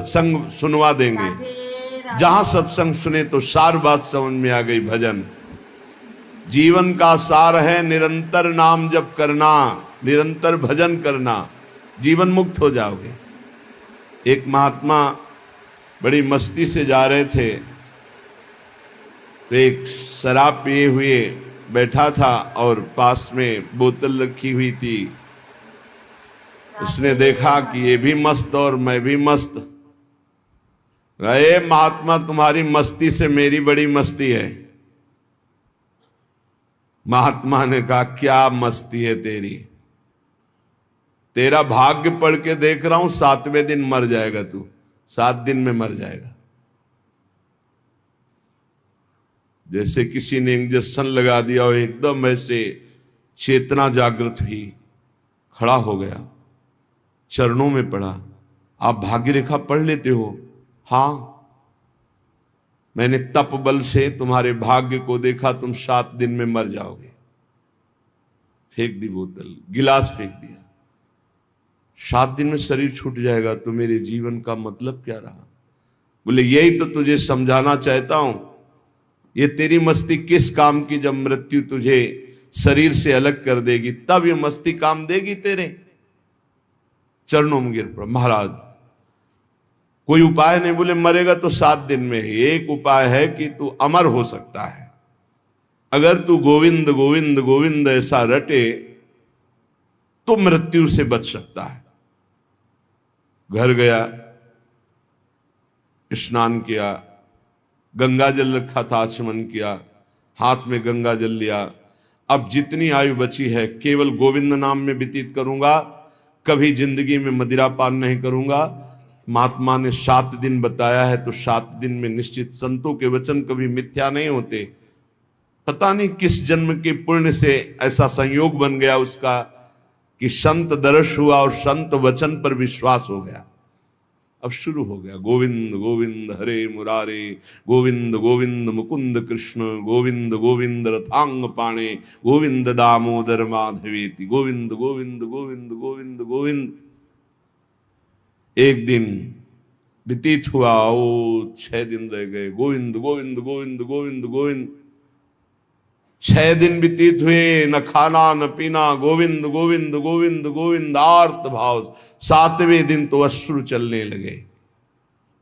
सत्संग सुनवा देंगे। जहां सत्संग सुने तो सार बात समझ में आ गई। भजन जीवन का सार है, निरंतर नाम जप करना, निरंतर भजन करना, जीवन मुक्त हो जाओगे। एक महात्मा बड़ी मस्ती से जा रहे थे तो एक शराब पिए हुए बैठा था और पास में बोतल रखी हुई थी। उसने देखा कि ये भी मस्त और मैं भी मस्त। अरे महात्मा, तुम्हारी मस्ती से मेरी बड़ी मस्ती है। महात्मा ने कहा, क्या मस्ती है तेरी? तेरा भाग्य पढ़ के देख रहा हूं, 7वें दिन मर जाएगा तू, 7 दिन में मर जाएगा। जैसे किसी ने इंजेक्शन लगा दिया हो, एकदम ऐसे चेतना जागृत हुई, खड़ा हो गया, चरणों में पड़ा। आप भाग्य रेखा पढ़ लेते हो? हां, मैंने तप बल से तुम्हारे भाग्य को देखा, तुम 7 दिन में मर जाओगे। फेंक दी बोतल, गिलास फेंक दिया। 7 दिन में शरीर छूट जाएगा तो मेरे जीवन का मतलब क्या रहा? बोले यही तो तुझे समझाना चाहता हूं। ये तेरी मस्ती किस काम की जब मृत्यु तुझे शरीर से अलग कर देगी, तब ये मस्ती काम देगी तेरे। चरणों में गिर पड़ा। महाराज कोई उपाय नहीं? बोले मरेगा तो 7 दिन में ही। एक उपाय है कि तू अमर हो सकता है। अगर तू गोविंद गोविंद गोविंद ऐसा रटे तो मृत्यु से बच सकता है। घर गया, स्नान किया, गंगा जल रखा था, आचमन किया, हाथ में गंगा जल लिया। अब जितनी आयु बची है केवल गोविंद नाम में व्यतीत करूंगा, कभी जिंदगी में मदिरा पान नहीं करूंगा। महात्मा ने 7 दिन बताया है तो 7 दिन में निश्चित, संतों के वचन कभी मिथ्या नहीं होते। पता नहीं किस जन्म के पुण्य से ऐसा संयोग बन गया उसका कि संत दर्श हुआ और संत वचन पर विश्वास हो गया। अब शुरू हो गया, गोविंद गोविंद हरे मुरारे, गोविंद गोविंद मुकुंद कृष्ण, गोविंद गोविंद रथांग पाणे, गोविंद दामोदर माधवेति, गोविंद गोविंद गोविंद गोविंद गोविंद। एक दिन व्यतीत हुआ, ओ 6 दिन रह गए, गोविंद गोविंद गोविंद गोविंद गोविंद। 6 दिन व्यतीत हुए, न खाना न पीना, गोविंद गोविंद गोविंद गोविंद, आर्त भाव। 7वें दिन तो अश्रु चलने लगे।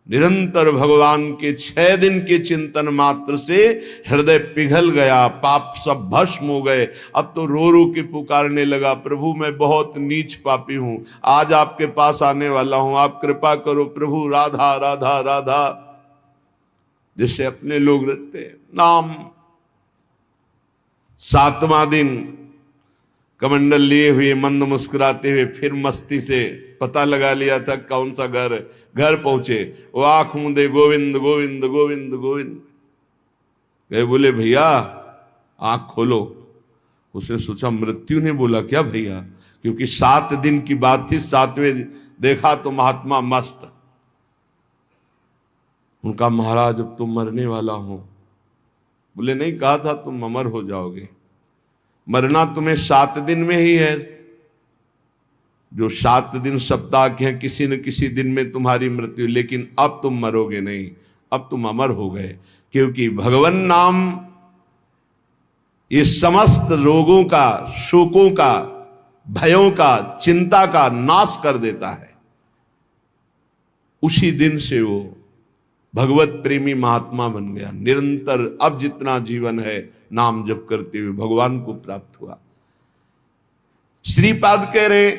निरंतर भगवान के 6 दिन के चिंतन मात्र से हृदय पिघल गया, पाप सब भस्म हो गए। अब तो रो रो के पुकारने लगा, प्रभु मैं बहुत नीच पापी हूं, आज आपके पास आने वाला हूं, आप कृपा करो प्रभु, राधा राधा राधा। जैसे अपने लोग रटते हैं नाम। 7वां दिन कमंडल लिए हुए, मंद मुस्कुराते हुए, फिर मस्ती से पता लगा लिया था कौन सा घर है। घर पहुंचे, वो आंख मूंदे, गोविंद गोविंद गोविंद गोविंद। गए, बोले भैया आंख खोलो। उसने सोचा मृत्यु ने बोला क्या भैया, क्योंकि 7 दिन की बात थी। 7वें देखा तो महात्मा मस्त। उनका महाराज अब तुम मरने वाला हो। बोले नहीं, कहा था तुम अमर हो जाओगे। मरना तुम्हें 7 दिन में ही है। जो 7 दिन सप्ताह के हैं, किसी न किसी दिन में तुम्हारी मृत्यु, लेकिन अब तुम मरोगे नहीं, अब तुम अमर हो गए। क्योंकि भगवान नाम ये समस्त रोगों का, शोकों का, भयों का, चिंता का नाश कर देता है। उसी दिन से वो भगवत प्रेमी महात्मा बन गया। निरंतर अब जितना जीवन है नाम जप करते हुए भगवान को प्राप्त हुआ। श्रीपाद कह रहे,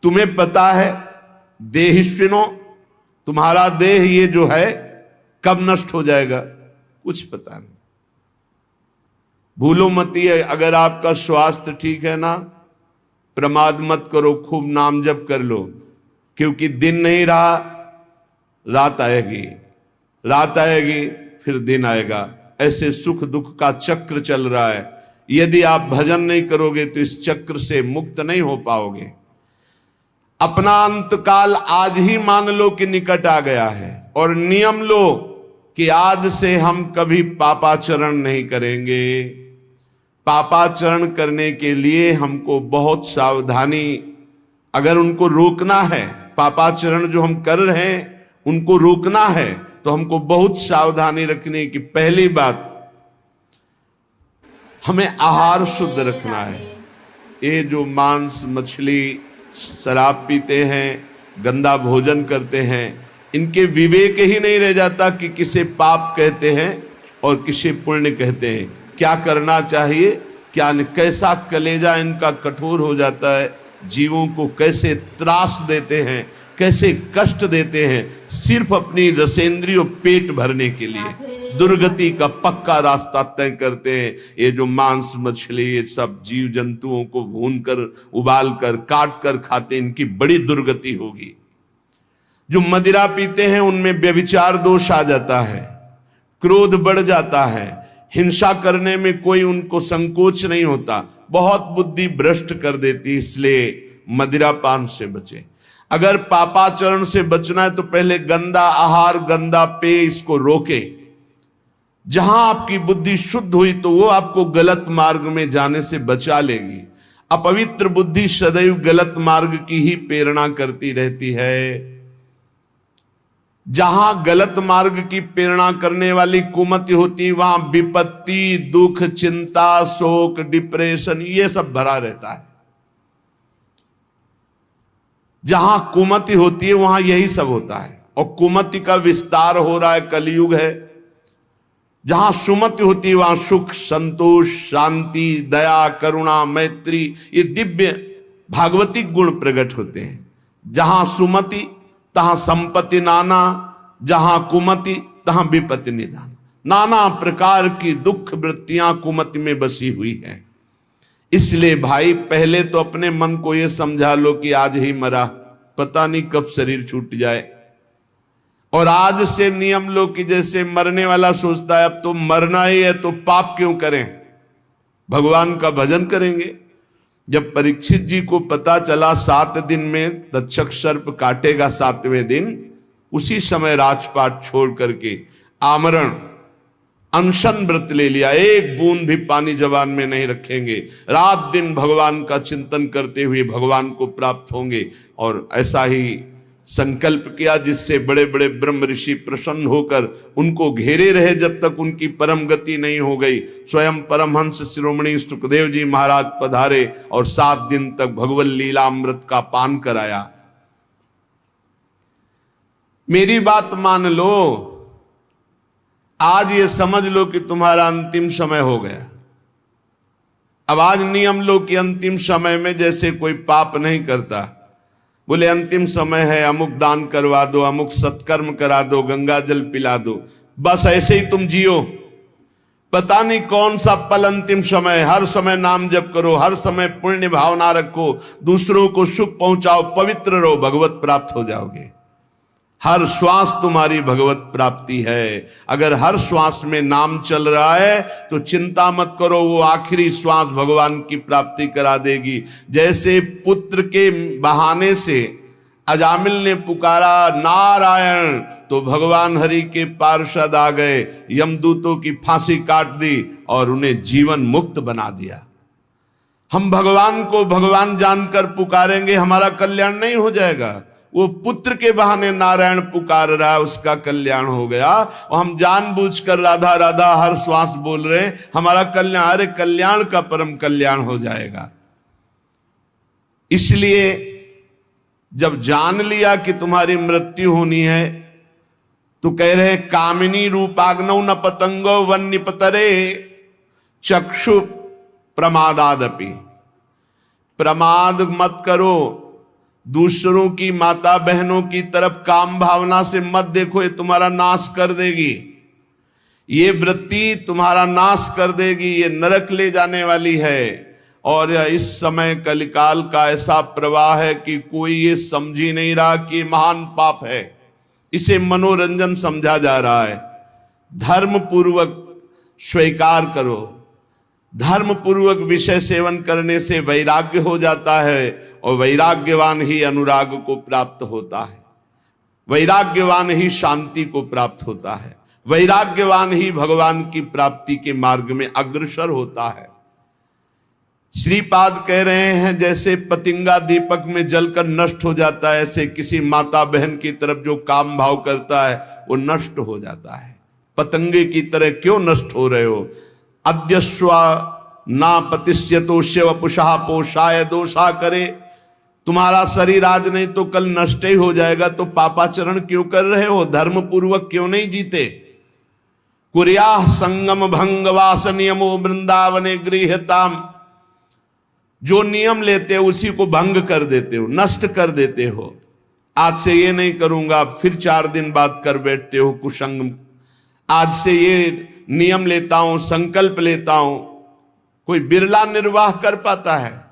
तुम्हें पता है देहिष्विनो, तुम्हारा देह ये जो है कब नष्ट हो जाएगा? कुछ पता नहीं। भूलो मती है, अगर आपका स्वास्थ्य ठीक है ना, प्रमाद मत करो, खूब नाम जप कर लो। क्योंकि दिन नहीं रहा, रात आएगी, रात आएगी फिर दिन आएगा। ऐसे सुख दुख का चक्र चल रहा है। यदि आप भजन नहीं करोगे तो इस चक्र से मुक्त नहीं हो पाओगे। अपना अंतकाल आज ही मान लो कि निकट आ गया है, और नियम लो कि आज से हम कभी पापाचरण नहीं करेंगे। पापाचरण करने के लिए हमको बहुत सावधानी, अगर उनको रोकना है, पापाचरण जो हम कर रहे हैं उनको रोकना है तो हमको बहुत सावधानी रखनी की। पहली बात, हमें आहार शुद्ध रखना है। ये जो मांस मछली शराब पीते हैं, गंदा भोजन करते हैं, इनके विवेक ही नहीं रह जाता कि किसे पाप कहते हैं और किसे पुण्य कहते हैं, क्या करना चाहिए क्या नहीं। कैसा कलेजा इनका कठोर हो जाता है, जीवों को कैसे त्रास देते हैं, कैसे कष्ट देते हैं, सिर्फ अपनी रसेंद्रियों पेट भरने के लिए दुर्गति का पक्का रास्ता तय करते हैं। ये जो मांस मछली ये सब जीव जंतुओं को भून कर उबाल कर काट कर खाते, इनकी बड़ी दुर्गति होगी। जो मदिरा पीते हैं उनमें व्यभिचार दोष आ जाता है, क्रोध बढ़ जाता है, हिंसा करने में कोई उनको संकोच नहीं होता, बहुत बुद्धि भ्रष्ट कर देती। इसलिए मदिरा पान से बचे। अगर पापाचरण से बचना है तो पहले गंदा आहार गंदा पेय इसको रोके। जहां आपकी बुद्धि शुद्ध हुई तो वो आपको गलत मार्ग में जाने से बचा लेगी। अपवित्र बुद्धि सदैव गलत मार्ग की ही प्रेरणा करती रहती है। जहां गलत मार्ग की प्रेरणा करने वाली कुमति होती वहां विपत्ति, दुख, चिंता, शोक, डिप्रेशन ये सब भरा रहता है। जहां कुमति होती है वहां यही सब होता है, और कुमति का विस्तार हो रहा है, कलयुग है। जहां सुमति होती है वहां सुख, संतोष, शांति, दया, करुणा, मैत्री ये दिव्य भागवतिक गुण प्रकट होते हैं। जहां सुमति तहां संपत्ति नाना, जहां कुमति तहां विपत्ति निदान। नाना प्रकार की दुख वृत्तियां कुमति में बसी हुई हैं। इसलिए भाई पहले तो अपने मन को यह समझा लो कि आज ही मरा, पता नहीं कब शरीर छूट जाए। और आज से नियम लो कि जैसे मरने वाला सोचता है अब तो मरना ही है तो पाप क्यों करें, भगवान का भजन करेंगे। जब परीक्षित जी को पता चला 7 दिन में तक्षक सर्प काटेगा 7वें दिन, उसी समय राजपाट छोड़ करके आमरण अनशन व्रत ले लिया। एक बूंद भी पानी जबान में नहीं रखेंगे, रात दिन भगवान का चिंतन करते हुए भगवान को प्राप्त होंगे। और ऐसा ही संकल्प किया जिससे बड़े बड़े ब्रह्म ऋषि प्रसन्न होकर उनको घेरे रहे जब तक उनकी परम गति नहीं हो गई। स्वयं परमहंस शिरोमणि सुखदेव जी महाराज पधारे और 7 दिन तक भगवत लीलामृत का पान कराया। मेरी बात मान लो, आज ये समझ लो कि तुम्हारा अंतिम समय हो गया। अब आज नियम लो कि अंतिम समय में जैसे कोई पाप नहीं करता, बोले अंतिम समय है, अमुक दान करवा दो, अमुक सत्कर्म करा दो, गंगा जल पिला दो, बस ऐसे ही तुम जियो। पता नहीं कौन सा पल अंतिम समय। हर समय नाम जप करो, हर समय पुण्य भावना रखो, दूसरों को सुख पहुंचाओ, पवित्र रहो, भगवत प्राप्त हो जाओगे। हर श्वास तुम्हारी भगवत प्राप्ति है। अगर हर श्वास में नाम चल रहा है तो चिंता मत करो, वो आखिरी श्वास भगवान की प्राप्ति करा देगी। जैसे पुत्र के बहाने से अजामिल ने पुकारा नारायण, तो भगवान हरि के पार्षद आ गए, यमदूतों की फांसी काट दी और उन्हें जीवन मुक्त बना दिया। हम भगवान को भगवान जानकर पुकारेंगे, हमारा कल्याण नहीं हो जाएगा। वो पुत्र के बहाने नारायण पुकार रहा है, उसका कल्याण हो गया। और हम जानबूझकर राधा राधा हर श्वास बोल रहे हैं, हमारा कल्याण, अरे कल्याण का परम कल्याण हो जाएगा। इसलिए जब जान लिया कि तुम्हारी मृत्यु होनी है तो कह रहे कामिनी रूपाग्नौ न पतंगो वन निपतरे चक्षु प्रमादादपि। प्रमाद मत करो, दूसरों की माता बहनों की तरफ काम भावना से मत देखो, ये तुम्हारा नाश कर देगी। ये वृत्ति तुम्हारा नाश कर देगी, ये नरक ले जाने वाली है। और इस समय कलिकाल का ऐसा प्रवाह है कि कोई ये समझ ही नहीं रहा कि महान पाप है, इसे मनोरंजन समझा जा रहा है। धर्म पूर्वक स्वीकार करो। धर्म पूर्वक विषय सेवन करने से वैराग्य हो जाता है, और वैराग्यवान ही अनुराग को प्राप्त होता है, वैराग्यवान ही शांति को प्राप्त होता है, वैराग्यवान ही भगवान की प्राप्ति के मार्ग में अग्रसर होता है। श्रीपाद कह रहे हैं जैसे पतिंगा दीपक में जलकर नष्ट हो जाता है, ऐसे किसी माता बहन की तरफ जो काम भाव करता है वो नष्ट हो जाता है। पतंगे की तरह क्यों नष्ट हो रहे हो? अद्यस्वा ना पतिष्यतो शिव पुषा पोषाय दोषा करे। तुम्हारा शरीर आज नहीं तो कल नष्ट ही हो जाएगा, तो पापाचरण क्यों कर रहे हो? धर्म पूर्वक क्यों नहीं जीते? कुर्या संगम भंग वास नियमो वृंदावने गृहताम। जो नियम लेते हो उसी को भंग कर देते हो, नष्ट कर देते हो। आज से ये नहीं करूंगा, फिर 4 दिन बाद कर बैठते हो कुसंग। आज से ये नियम लेता हूं, संकल्प लेता हूं। कोई बिरला निर्वाह कर पाता है।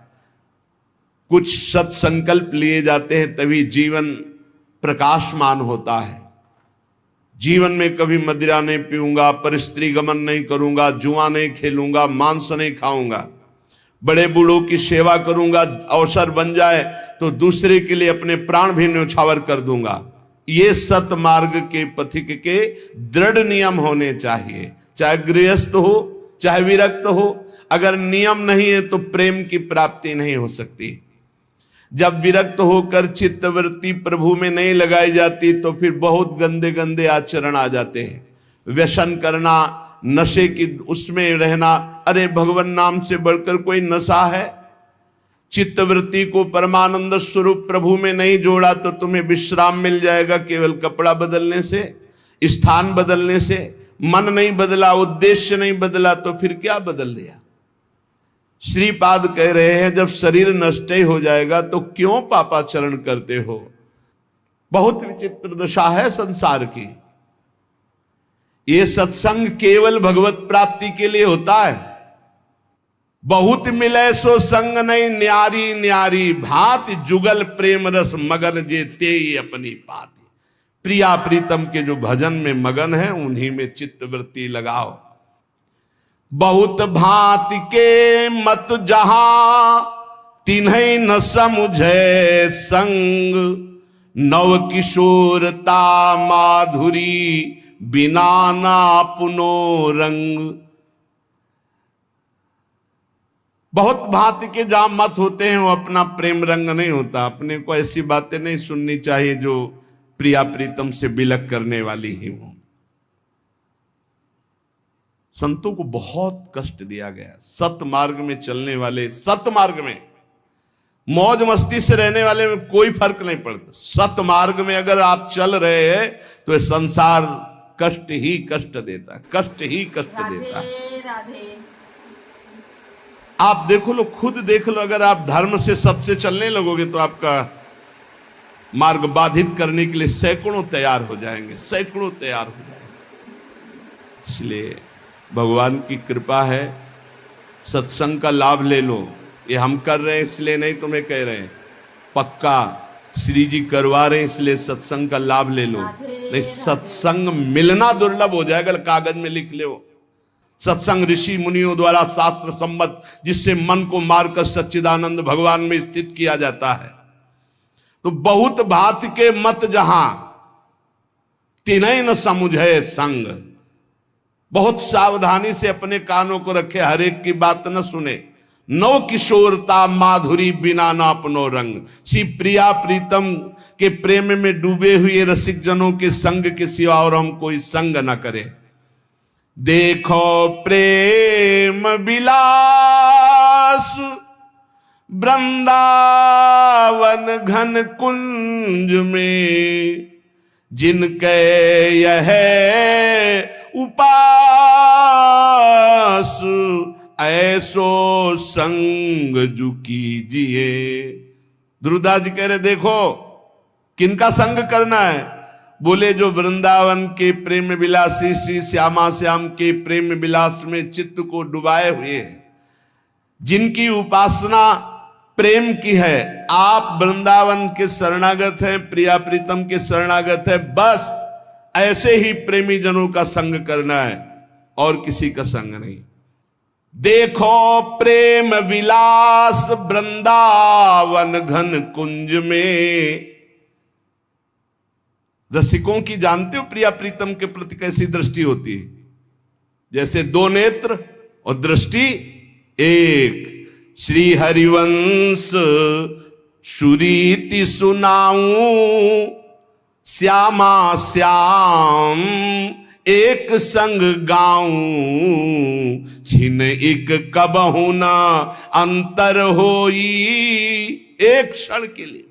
कुछ सत्संकल्प लिए जाते हैं तभी जीवन प्रकाशमान होता है। जीवन में कभी मदिरा नहीं पीऊंगा, परस्त्री गमन नहीं करूंगा, जुआ नहीं खेलूंगा, मांस नहीं खाऊंगा, बड़े बूढ़ों की सेवा करूंगा, अवसर बन जाए तो दूसरे के लिए अपने प्राण भी न्यौछावर कर दूंगा। ये सत मार्ग के पथिक के दृढ़ नियम होने चाहिए, चाहे गृहस्थ हो चाहे विरक्त हो। अगर नियम नहीं है तो प्रेम की प्राप्ति नहीं हो सकती। जब विरक्त होकर चित्तवृत्ति प्रभु में नहीं लगाई जाती तो फिर बहुत गंदे गंदे आचरण आ जाते हैं। व्यसन करना, नशे की उसमें रहना, अरे भगवान नाम से बढ़कर कोई नशा है? चित्तवृत्ति को परमानंद स्वरूप प्रभु में नहीं जोड़ा तो तुम्हें विश्राम मिल जाएगा केवल कपड़ा बदलने से, स्थान बदलने से। मन नहीं बदला, उद्देश्य नहीं बदला तो फिर क्या बदल दिया? श्रीपाद कह रहे हैं जब शरीर नष्ट ही हो जाएगा तो क्यों पापाचरण करते हो? बहुत विचित्र दशा है संसार की। ये सत्संग केवल भगवत प्राप्ति के लिए होता है। बहुत मिले सो संग नहीं, न्यारी न्यारी भांति जुगल प्रेम रस मगन जे ते अपनी पाती। प्रिया प्रीतम के जो भजन में मगन है उन्हीं में चित्तवृत्ति लगाओ। बहुत भांति के मत जहां तिन्हीं न समुझे संग, नव किशोरता माधुरी बिना ना पुनो रंग। बहुत भांति के जहां मत होते हैं वो अपना प्रेम रंग नहीं होता। अपने को ऐसी बातें नहीं सुननी चाहिए जो प्रिया प्रीतम से बिलक करने वाली ही हो। संतों को बहुत कष्ट दिया गया। सत मार्ग में चलने वाले, सत मार्ग में मौज मस्ती से रहने वाले में कोई फर्क नहीं पड़ता। सत मार्ग में अगर आप चल रहे हैं तो ये संसार कष्ट ही कष्ट देता है, कष्ट ही कष्ट देता है। राधे। आप देखो लो, खुद देख लो, अगर आप धर्म से सत से चलने लगोगे तो आपका मार्ग बाधित करने के लिए सैकड़ों तैयार हो जाएंगे, सैकड़ों तैयार हो जाएंगे। इसलिए भगवान की कृपा है, सत्संग का लाभ ले लो। ये हम कर रहे हैं इसलिए नहीं तुम्हें कह रहे हैं, पक्का श्री जी करवा रहे हैं इसलिए सत्संग का लाभ ले लो। नहीं, सत्संग मिलना दुर्लभ हो जाएगा। कागज में लिख लो, सत्संग ऋषि मुनियों द्वारा शास्त्र सम्मत, जिससे मन को मारकर सच्चिदानंद भगवान में स्थित किया जाता है। तो बहुत भांति के मत जहां तिन्हीं न समुझे संग। बहुत सावधानी से अपने कानों को रखे, हर एक की बात न सुने। नौ किशोरता माधुरी बिना न अपनो रंग। सी प्रिया प्रीतम के प्रेम में डूबे हुए रसिक जनों के संग के सिवा और हम कोई संग न करें। देखो प्रेम विलास वृंदावन घन कुंज में, जिनके यह उपास ऐसो संग जु कीजिए। ध्रुवदास जी कह रहे देखो किनका संग करना है? बोले जो वृंदावन के प्रेम विलासी श्री श्यामा श्याम के प्रेम विलास में चित्त को डुबाए हुए हैं, जिनकी उपासना प्रेम की है। आप वृंदावन के शरणागत हैं, प्रिया प्रीतम के शरणागत हैं, बस ऐसे ही प्रेमी जनों का संग करना है और किसी का संग नहीं। देखो प्रेम विलास वृंदावन घन कुंज में। रसिकों की जानते हो प्रिया प्रीतम के प्रति कैसी दृष्टि होती है? जैसे दो नेत्र और दृष्टि एक। श्री हरिवंश सुरीति सुनाऊं, श्यामा श्याम एक संग गाऊं, छिन एक कबहु न अंतर होई, एक क्षण के लिए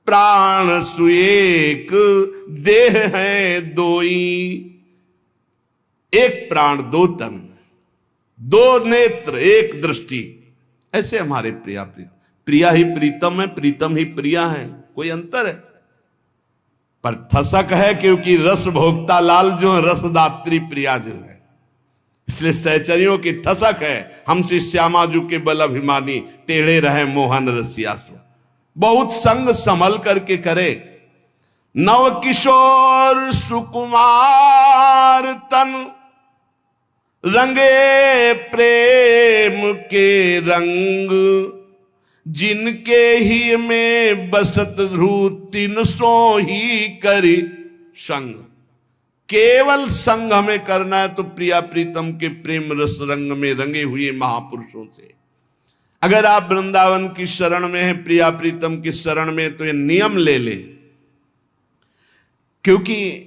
प्राण सुएक देह है दोई, एक प्राण दो तन, दो नेत्र एक दृष्टि, ऐसे हमारे प्रिया प्रीतम। प्रिया ही प्रीतम है, प्रीतम ही प्रिया है, कोई अंतर है? पर ठसक है क्योंकि रस भोक्ता लाल जो है, रसदात्री प्रिया जो है, इसलिए सहचरियों की ठसक है। हमसे श्यामाजू के बल अभिमानी, टेढ़े रहे मोहन रसिया सो। बहुत संग संभल करके करे। नव किशोर सुकुमार तन, रंगे प्रेम के रंग, जिनके ही में बसत ध्रुव तीन सो ही करी संग। केवल संग हमें करना है तो प्रिया प्रीतम के प्रेम रस रंग में रंगे हुए महापुरुषों से। अगर आप वृंदावन की शरण में हैं, प्रिया प्रीतम की शरण में, तो ये नियम ले ले, क्योंकि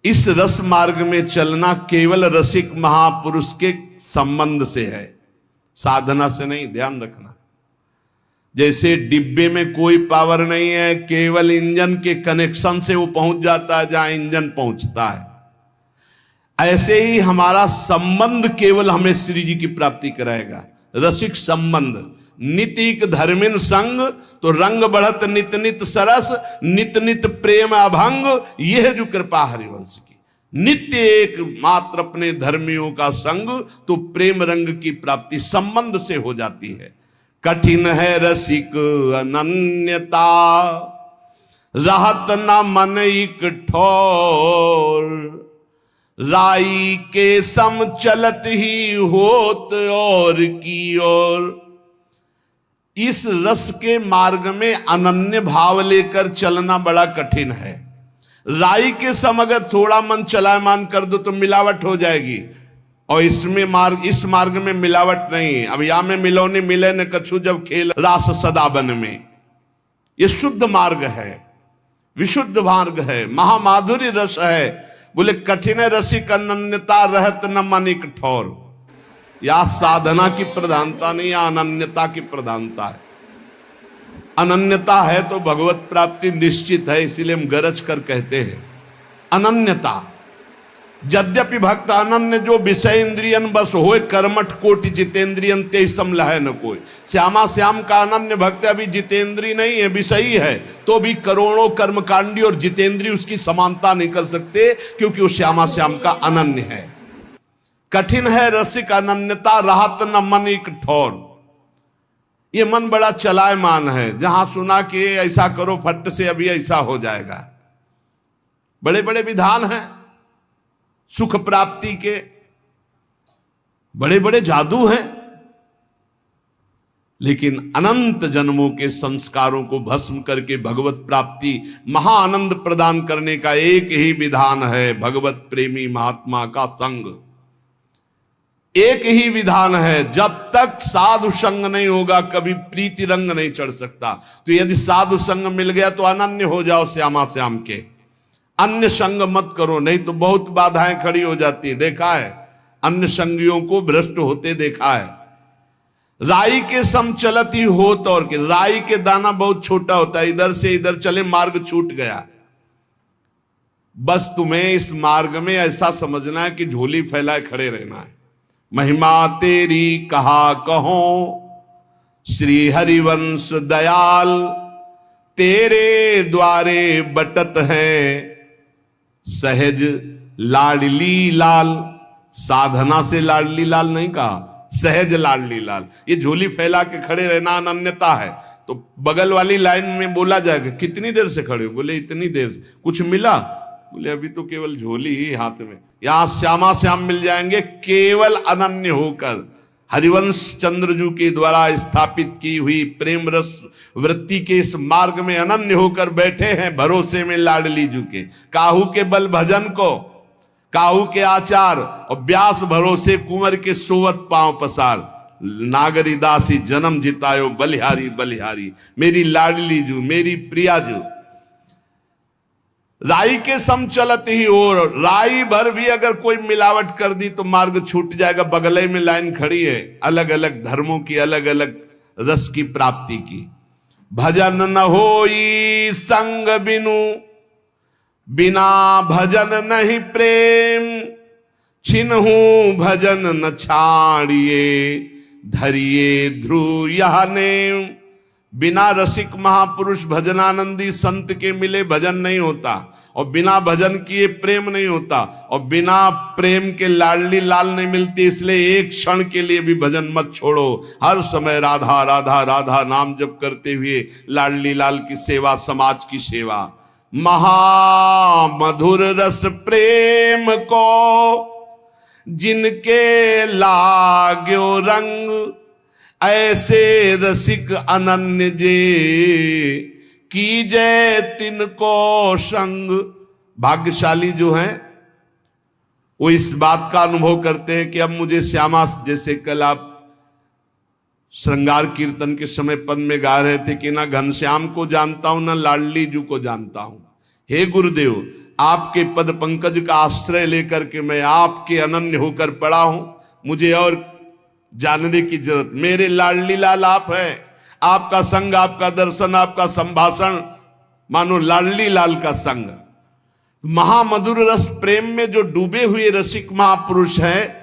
इस रस मार्ग में चलना केवल रसिक महापुरुष के संबंध से है, साधना से नहीं। ध्यान रखना, जैसे डिब्बे में कोई पावर नहीं है, केवल इंजन के कनेक्शन से वो पहुंच जाता है जहां इंजन पहुंचता है, ऐसे ही हमारा संबंध केवल हमें श्री जी की प्राप्ति कराएगा। रसिक संबंध, नितिक धर्मिन संग, तो रंग बढ़त नित नित सरस, नित नित प्रेम अभंग, यह जो कृपा हरिवंश की। नित्य एक मात्र अपने धर्मियों का संग, तो प्रेम रंग की प्राप्ति संबंध से हो जाती है। कठिन है रसिक अनन्यता, रहत न मन इक ठोर, राई के सम चलत ही होत और की ओर। इस रस के मार्ग में अनन्य भाव लेकर चलना बड़ा कठिन है। राई के सम अगर थोड़ा मन चलायमान कर दो तो मिलावट हो जाएगी, और इस मार्ग में मिलावट नहीं। अब या में मिलोनी मिले न कछु, जब खेल रास सदा बन में। ये शुद्ध मार्ग है, विशुद्ध मार्ग है, महामाधुरी रस है। बोले कठिन रसिक अनन्यता, रहत न मन इक ठोर। या साधना की प्रधानता नहीं, या अनन्यता की प्रधानता है। अनन्यता है तो भगवत प्राप्ति निश्चित है, इसीलिए हम गरज कर कहते हैं अनन्यता। यद्यपि भक्त अनन्य जो विषय इंद्रियन बस होए, कर्मठ कोटि जितेंद्रियन ते समलह न कोई। श्यामा श्याम का अनन्य भक्त अभी जितेंद्री नहीं है, विषयी है, तो भी करोड़ों कर्मकांडी और जितेंद्री उसकी समानता नहीं कर सकते, क्योंकि वो श्यामा श्याम का अनन्य है। कठिन है रसिक अनन्यता, राहत न मन इक ठोर। ये मन बड़ा चलायमान है, जहां सुना कि ऐसा करो फट से अभी ऐसा हो जाएगा। बड़े बड़े विधान हैं सुख प्राप्ति के, बड़े बड़े जादू हैं, लेकिन अनंत जन्मों के संस्कारों को भस्म करके भगवत प्राप्ति महाआनंद प्रदान करने का एक ही विधान है, भगवत प्रेमी महात्मा का संग। एक ही विधान है। जब तक साधु संग नहीं होगा, कभी प्रीति रंग नहीं चढ़ सकता। तो यदि साधु संग मिल गया तो अनन्य हो जाओ श्यामा श्याम के, अन्य संग मत करो, नहीं तो बहुत बाधाएं खड़ी हो जाती है। देखा है, अन्य संगियों को भ्रष्ट होते देखा है। राई के सम चलत ही होत और के, राई के दाना बहुत छोटा होता है, इधर से इधर चले मार्ग छूट गया। बस तुम्हें इस मार्ग में ऐसा समझना है कि झोली फैलाए खड़े रहना है। महिमा तेरी कहा कहो श्री हरिवंश दयाल, तेरे द्वारे बटत है सहज लाडली लाल। साधना से लाडली लाल नहीं कहा, सहज लाडली लाल। ये झोली फैला के खड़े रहना अनन्यता है। तो बगल वाली लाइन में बोला जाएगा, कितनी देर से खड़े हो? बोले इतनी देर से। कुछ मिला? बोले अभी तो केवल झोली ही हाथ में। यहां श्यामा श्याम मिल जाएंगे, केवल अनन्य होकर। हरिवंश चंद्रजू के द्वारा स्थापित की हुई प्रेम रस वृत्ति के इस मार्ग में अनन्य होकर बैठे हैं, भरोसे में लाडली जू के। काहू के बल भजन को, काहू के आचार और व्यास भरोसे कुंवर के सोवत पांव पसार। नागरी दासी जन्म जितायो बलिहारी बलिहारी, मेरी लाडली जू मेरी प्रिया जू। राई के सम चलत ही और, राई भर भी अगर कोई मिलावट कर दी तो मार्ग छूट जाएगा। बगले में लाइन खड़ी है अलग अलग धर्मों की, अलग अलग रस की प्राप्ति की। भजन न होई संग बिनु, बिना भजन नहीं प्रेम, छिन्हू भजन न छाड़िए, धरिए ध्रुव यह नेम। बिना रसिक महापुरुष भजनानंदी संत के मिले भजन नहीं होता, और बिना भजन किए प्रेम नहीं होता, और बिना प्रेम के लाडली लाल नहीं मिलती। इसलिए एक क्षण के लिए भी भजन मत छोड़ो, हर समय राधा राधा राधा नाम जप करते हुए लाडली लाल की सेवा, समाज की सेवा। महामधुर रस प्रेम को जिनके लाग्यो रंग, ऐसे रसिक अनन्य जे कीजय तिनको संग। भाग्यशाली जो हैं वो इस बात का अनुभव करते हैं कि अब मुझे श्यामा, जैसे कल आप श्रृंगार कीर्तन के समय पद में गा रहे थे कि ना घनश्याम को जानता हूं ना लाडली जू को जानता हूं। हे गुरुदेव, आपके पद पंकज का आश्रय लेकर के मैं आपके अनन्य होकर पड़ा हूं, मुझे और जानने की जरूरत। मेरे लाडली लाल आप हैं, आपका संग, आपका दर्शन, आपका संभाषण मानो लाडली लाल का संग। महामधुर रस प्रेम में जो डूबे हुए रसिक महापुरुष हैं,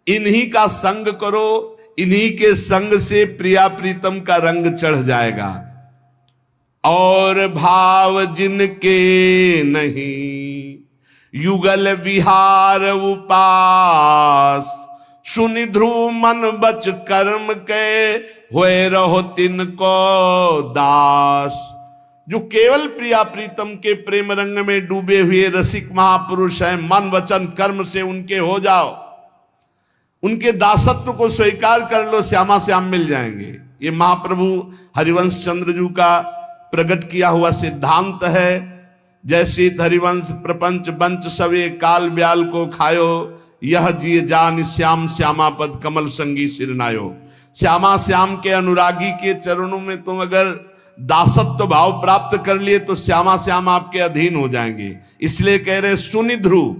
इन्हीं का संग करो, इन्हीं के संग से प्रिया प्रीतम का रंग चढ़ जाएगा। और भाव जिनके नहीं युगल विहार उपास, सुनि ध्रुव मन बच कर्म के होए रहो तिनको दास। जो केवल प्रिया प्रीतम के प्रेम रंग में डूबे हुए रसिक महापुरुष हैं, मन वचन कर्म से उनके हो जाओ, उनके दासत्व को स्वीकार कर लो, श्यामा श्याम मिल जाएंगे। ये महाप्रभु हरिवंश चंद्र जी का प्रकट किया हुआ सिद्धांत है। जैसे हरिवंश प्रपंच बंच सवे काल ब्याल को खायो, यह जिए जान श्याम श्यामा पद कमल संगी सिरनायो। श्यामा श्याम के अनुरागी के चरणों में तुम अगर दासत्व भाव प्राप्त कर लिए तो श्यामा श्याम आपके अधीन हो जाएंगे। इसलिए कह रहे सुनि ध्रुव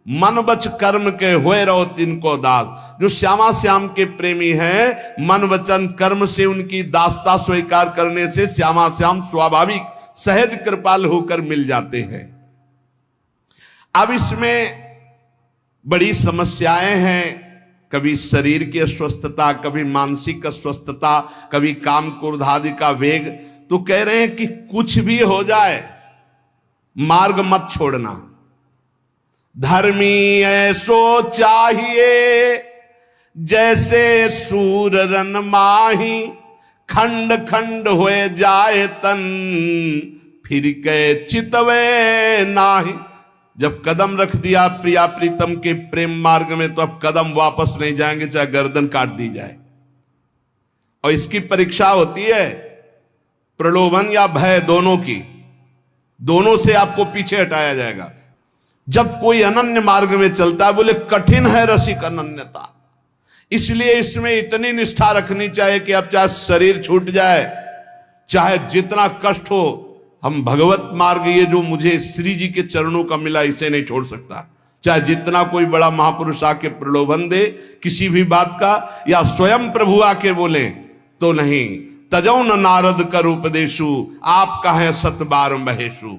मन बच कर्म के होए रहो तिनको दास। जो श्यामा श्याम के प्रेमी हैं, मन वचन कर्म से उनकी दासता स्वीकार करने से श्यामा श्याम स्वाभाविक सहज कृपाल होकर मिल जाते हैं। अब इसमें बड़ी समस्याएं हैं, कभी शरीर की अस्वस्थता, कभी मानसिक अस्वस्थता, कभी काम क्रोध आदि का वेग। तो कह रहे हैं कि कुछ भी हो जाए मार्ग मत छोड़ना। धर्मी ऐसो चाहिए जैसे सूर रन माही, खंड खंड होए जाए तन फिर के चितवे नाही। जब कदम रख दिया प्रिया प्रीतम के प्रेम मार्ग में तो अब कदम वापस नहीं जाएंगे, चाहे गर्दन काट दी जाए। और इसकी परीक्षा होती है प्रलोभन या भय, दोनों की, दोनों से आपको पीछे हटाया जाएगा। जब कोई अनन्य मार्ग में चलता है, बोले कठिन है रसिक अनन्यता, इसलिए इसमें इतनी निष्ठा रखनी चाहिए कि अब चाहे शरीर छूट जाए, चाहे जितना कष्ट हो, हम भगवत मार्ग ये जो मुझे श्री जी के चरणों का मिला इसे नहीं छोड़ सकता। चाहे जितना कोई बड़ा महापुरुष आके प्रलोभन दे किसी भी बात का, या स्वयं प्रभु आके बोले तो नहीं। तजौ न नारद कर उपदेशु, आप कहें सत बार महेशु।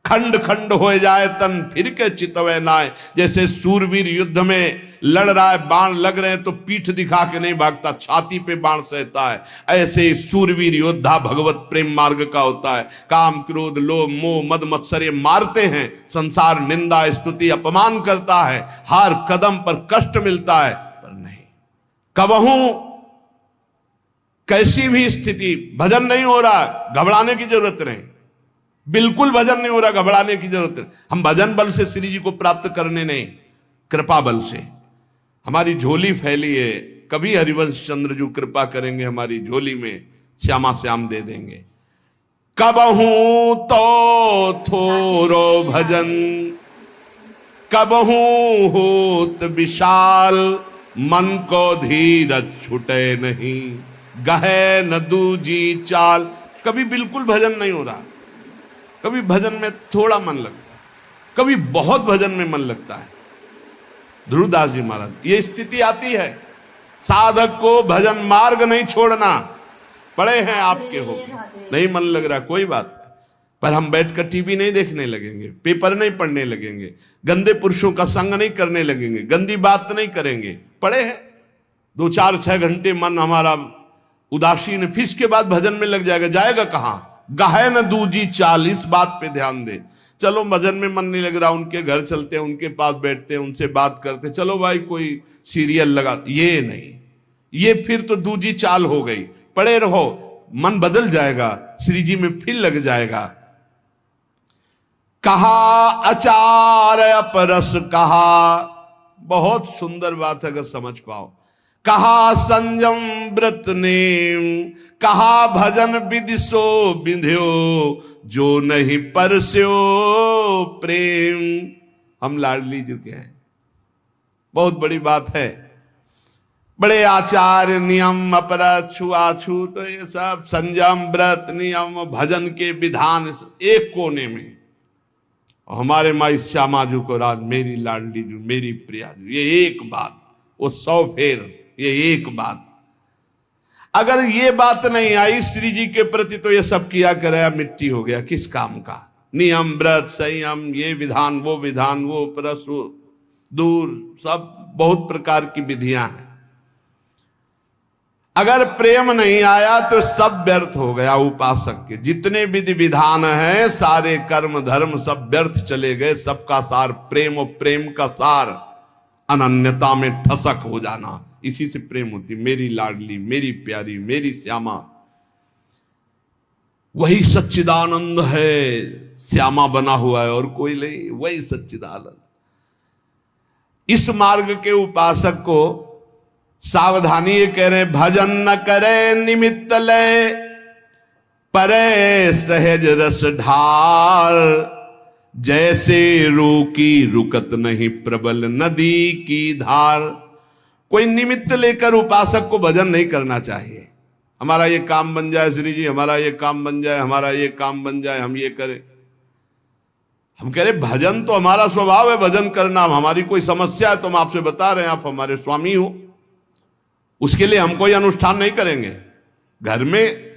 खंड खंड हो जाए तन फिर के चितवे नाय। जैसे सूरवीर युद्ध में लड़ रहा है, बाण लग रहे हैं तो पीठ दिखा के नहीं भागता, छाती पे बाण सहता है। ऐसे सूरवीर योद्धा भगवत प्रेम मार्ग का होता है। काम क्रोध लोभ मोह मद मत्सर ये मारते हैं, संसार निंदा स्तुति अपमान करता है, हर कदम पर कष्ट मिलता है, पर नहीं कबहू कैसी भी स्थिति भजन नहीं हो रहा, घबराने की जरूरत नहीं, बिल्कुल भजन नहीं हो रहा, घबराने की जरूरत नहीं। हम भजन बल से श्री जी को प्राप्त करने नहीं, कृपा बल से हमारी झोली फैली है। कभी हरिवंश चंद्र जो कृपा करेंगे हमारी झोली में श्यामा श्याम दे देंगे। कबहू तो थोरो भजन कबहू होत विशाल, मन को धीरज छूटे नहीं, गहे न दूजी चाल। कभी बिल्कुल भजन नहीं हो रहा, कभी भजन में थोड़ा मन लगता है, कभी बहुत भजन में मन लगता है। ध्रुवदास जी महाराज, ये स्थिति आती है। साधक को भजन मार्ग नहीं छोड़ना। पड़े हैं आपके हो, नहीं मन लग रहा, कोई बात, पर हम बैठकर टीवी नहीं देखने लगेंगे, पेपर नहीं पढ़ने लगेंगे, गंदे पुरुषों का संग नहीं करने लगेंगे, गंदी बात नहीं करेंगे। पड़े हैं 2-4-6 घंटे मन हमारा उदासीन है, फिर इसके बाद भजन में लग जाएगा। जाएगा कहां? गाहे न दूजी चाल। इस बात पे ध्यान दे। चलो भजन में मन नहीं लग रहा, उनके घर चलते हैं, उनके पास बैठते हैं, उनसे बात करते, चलो भाई कोई सीरियल लगा। ये नहीं, ये फिर तो दूजी चाल हो गई। पड़े रहो, मन बदल जाएगा, श्री जी में फिर लग जाएगा। कहा आचार अपरस कहा, बहुत सुंदर बात है अगर समझ पाओ। कहा संयम व्रत नेम, कहा भजन विधि सो विंध्यो, जो नहीं परस्यो प्रेम। हम लाडली जी के हैं, बहुत बड़ी बात है। बड़े आचार नियम अपराध छुआछूत, तो ये सब संयम व्रत नियम भजन के विधान एक कोने में। हमारे माई श्यामा जी को राज, मेरी लाडली जी, मेरी प्रिया जी, ये एक बात, वो 100 फेर, ये एक बात। अगर ये बात नहीं आई श्री जी के प्रति तो ये सब किया कराया मिट्टी हो गया, किस काम का? नियम व्रत संयम, ये विधान वो विधान, वो परस दूर, सब बहुत प्रकार की विधियां हैं। अगर प्रेम नहीं आया तो सब व्यर्थ हो गया। उपासक के जितने विधि विधान हैं, सारे कर्म धर्म सब व्यर्थ चले गए। सबका सार प्रेम, और प्रेम का सार अनन्यता में ठसक हो जाना, इसी से प्रेम होती। मेरी लाडली, मेरी प्यारी, मेरी श्यामा, वही सच्चिदानंद है, श्यामा बना हुआ है और कोई नहीं, वही सच्चिदानंद। इस मार्ग के उपासक को सावधानी ये कह रहे, भजन न करे निमित्त लय, परे सहज रस ढार, जैसे रुकी रुकत नहीं प्रबल नदी की धार। कोई निमित्त लेकर उपासक को भजन नहीं करना चाहिए। हमारा ये काम बन जाए श्री जी, हमारा ये काम बन जाए, हमारा ये काम बन जाए, हम ये करें। हम कह रहे भजन तो हमारा स्वभाव है, भजन करना। हमारी कोई समस्या है तो हम आपसे बता रहे हैं, आप हमारे स्वामी हो, उसके लिए हम कोई अनुष्ठान नहीं करेंगे। घर में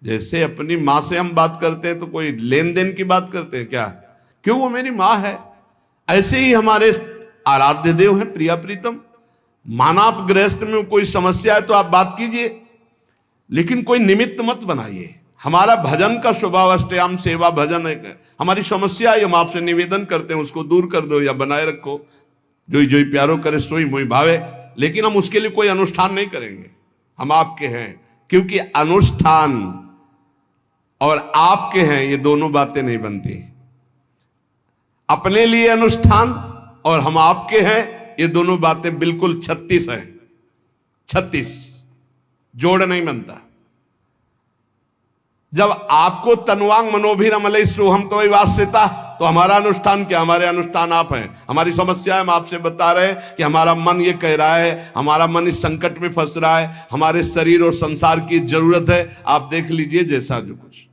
जैसे अपनी माँ से हम बात करते हैं तो कोई लेन देन की बात करते हैं क्या? क्यों, वो मेरी माँ है। ऐसे ही हमारे आराध्य देव हैं, प्रिया प्रीतम। माना आप गृहस्थ में कोई समस्या है तो आप बात कीजिए, लेकिन कोई निमित्त मत बनाइए। हमारा भजन का स्वभाव अष्टयाम सेवा भजन है। हमारी समस्या है, हम आपसे निवेदन करते हैं, उसको दूर कर दो या बनाए रखो। जोई जोई प्यारो करे सोई मोई भावे, लेकिन हम उसके लिए कोई अनुष्ठान नहीं करेंगे। हम आपके हैं, क्योंकि अनुष्ठान और आपके हैं ये दोनों बातें नहीं बनती। अपने लिए अनुष्ठान और हम आपके हैं, ये दोनों बातें बिल्कुल 36 हैं। 36 जोड़ नहीं बनता। जब आपको तनुवांग मनोभिरमलय सोहम तो वास्यता, तो हमारा अनुष्ठान क्या? हमारे अनुष्ठान आप हैं। हमारी समस्या है, हम आपसे बता रहे हैं कि हमारा मन ये कह रहा है, हमारा मन इस संकट में फंस रहा है, हमारे शरीर और संसार की जरूरत है, आप देख लीजिए जैसा जो कुछ।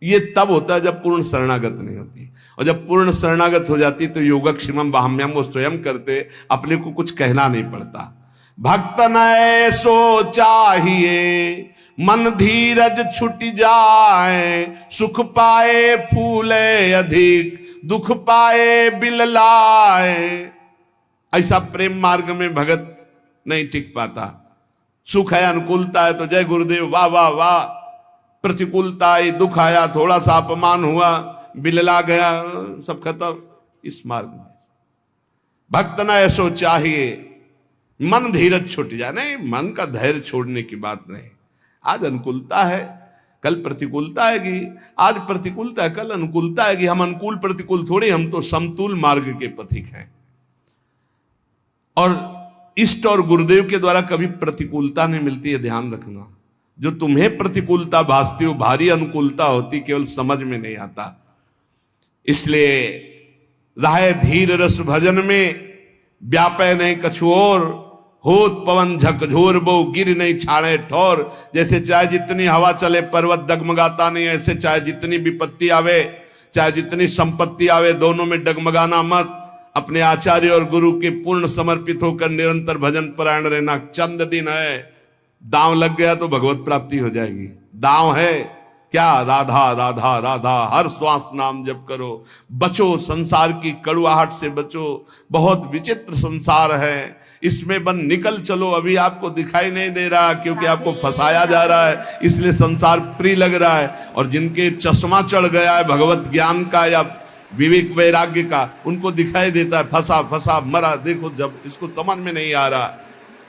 ये तब होता है जब पूर्ण शरणागत नहीं होती। और जब पूर्ण शरणागत हो जाती तो योगक्षेमम बाह्यम, वो स्वयं करते, अपने को कुछ कहना नहीं पड़ता। भक्त न सो चाहिए मन धीरज छुट जाए, सुख पाए फूले अधिक, दुख पाए बिल लाए। ऐसा प्रेम मार्ग में भगत नहीं टिक पाता। सुख है, अनुकूलता है तो जय गुरुदेव, वाह वाह वाह। प्रतिकूलता आई, दुख आया, थोड़ा सा अपमान हुआ, बिलला गया, सब खत्म। इस मार्ग में भक्त न ऐसो चाहिए मन धीरज छूट जाए। नहीं, मन का धैर्य छोड़ने की बात नहीं। आज अनुकूलता है, कल प्रतिकूलता आएगी। आज प्रतिकूलता है, कल अनुकूलता आएगी। हम अनुकूल प्रतिकूल थोड़ी, हम तो समतुल मार्ग के पथिक हैं। और इष्ट और गुरुदेव के द्वारा कभी प्रतिकूलता नहीं मिलती है, ध्यान रखना। जो तुम्हें प्रतिकूलता भासती हो, भारी अनुकूलता होती, केवल समझ में नहीं आता। इसलिए राहे धीर रस भजन में, व्यापय नहीं कछु और, होत पवन झकझोर बो गिर नहीं छाड़े ठोर। जैसे चाहे जितनी हवा चले पर्वत डगमगाता नहीं, ऐसे चाहे जितनी विपत्ति आवे, चाहे जितनी संपत्ति आवे, दोनों में डगमगाना मत। अपने आचार्य और गुरु के पूर्ण समर्पित होकर निरंतर भजन परायण रहना। चंद दिन है, दांव लग गया तो भगवत प्राप्ति हो जाएगी। दांव है क्या? राधा राधा राधा, हर श्वास नाम जप करो। बचो संसार की कड़ुआहट से बचो, बहुत विचित्र संसार है, इसमें बन निकल चलो। अभी आपको दिखाई नहीं दे रहा क्योंकि आपको फंसाया जा रहा है, इसलिए संसार प्रिय लग रहा है। और जिनके चश्मा चढ़ गया है भगवत ज्ञान का या विवेक वैराग्य का, उनको दिखाई देता है फंसा फंसा मरा। देखो जब इसको समझ में नहीं आ रहा,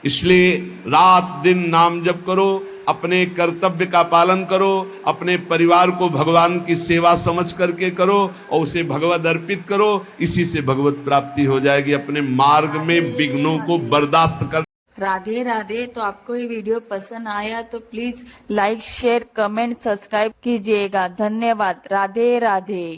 इसलिए रात दिन नाम जप करो, अपने कर्तव्य का पालन करो, अपने परिवार को भगवान की सेवा समझ करके करो और उसे भगवत अर्पित करो। इसी से भगवत प्राप्ति हो जाएगी। अपने मार्ग में विघ्नों को बर्दाश्त कर। राधे राधे। तो आपको ये वीडियो पसंद आया तो please like share comment subscribe कीजिएगा। धन्यवाद। राधे राधे।